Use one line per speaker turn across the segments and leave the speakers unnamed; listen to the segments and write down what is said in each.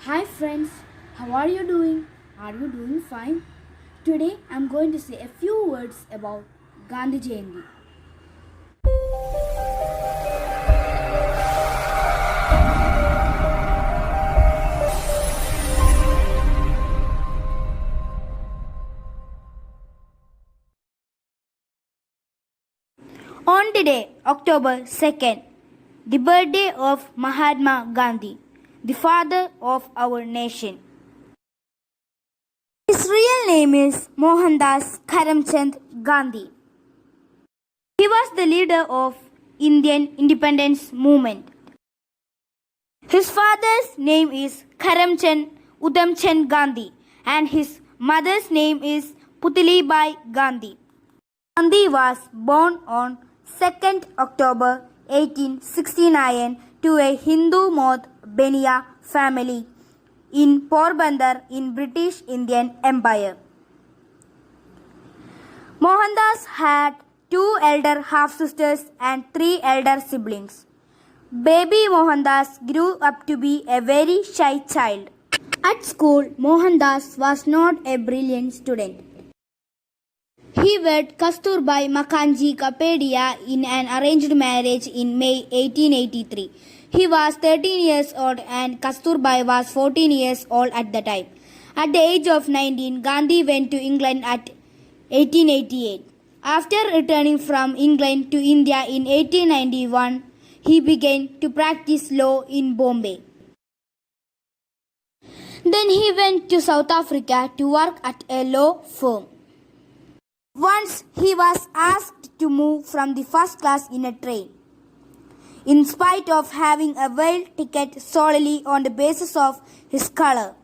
Hi friends, how are you doing? Are you doing fine? Today I am going to say a few words about Gandhi Jayanti. On today, October 2nd, the birthday of Mahatma Gandhi, the father of our nation. His real name is Mohandas Karamchand Gandhi. He was the leader of Indian independence movement. His father's name is Karamchand Udhamchand Gandhi and his mother's name is Putalibai Gandhi. Gandhi was born on 2nd October 1869 to a Hindu Maud Benia family in Porbandar in British Indian Empire. Mohandas had 2 elder half-sisters and 3 elder siblings. Baby Mohandas grew up to be a very shy child. At school, Mohandas was not a brilliant student. He wed Kasturbai Makanji Kapadia in an arranged marriage in May 1883. He was 13 years old and Kasturbai was 14 years old at the time. At the age of 19, Gandhi went to England at 1888. After returning from England to India in 1891, he began to practice law in Bombay. Then he went to South Africa to work at a law firm. Once he was asked to move from the first class in a train, in spite of having a veiled ticket solely on the basis of his color.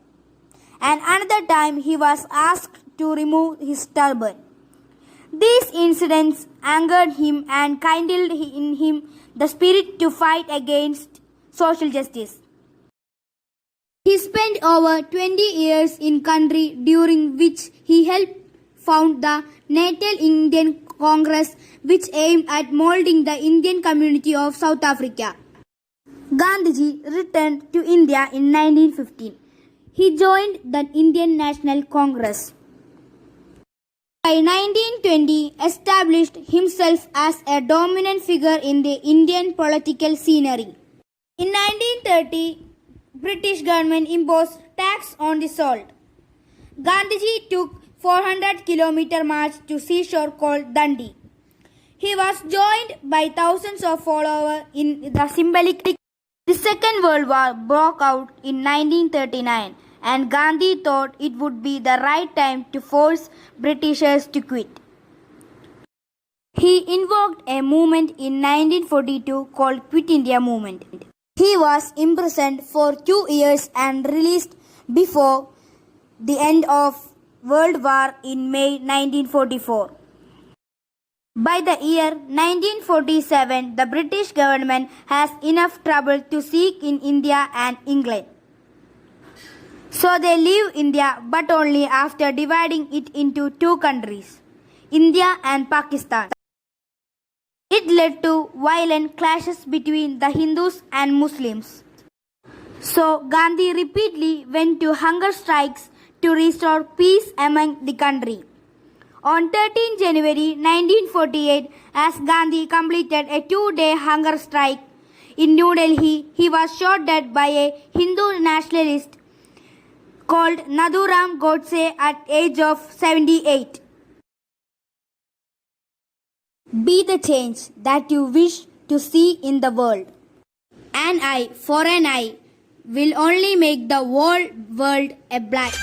And another time he was asked to remove his turban. These incidents angered him and kindled in him the spirit to fight against social justice. He spent over 20 years in country during which he helped found the Natal Indian Congress, which aimed at molding the Indian community of South Africa. Gandhiji returned to India in 1915. He joined the Indian National Congress. By 1920, established himself as a dominant figure in the Indian political scenery. In 1930, British government imposed tax on the salt. Gandhiji took 400-kilometer march to seashore called Dundee. He was joined by thousands of followers in the symbolic. The Second World War broke out in 1939 and Gandhi thought it would be the right time to force Britishers to quit. He invoked a movement in 1942 called Quit India Movement. He was imprisoned for 2 years and released before the end of World War in May 1944. By the year 1947, the British government has enough trouble to seek in India and England. So they leave India, but only after dividing it into 2 countries, India and Pakistan. It led to violent clashes between the Hindus and Muslims. So Gandhi repeatedly went to hunger strikes to restore peace among the country. On 13 January 1948, as Gandhi completed a 2-day hunger strike in New Delhi, he was shot dead by a Hindu nationalist called Nathuram Godse at age of 78. Be the change that you wish to see in the world. An eye for an eye will only make the whole world a black.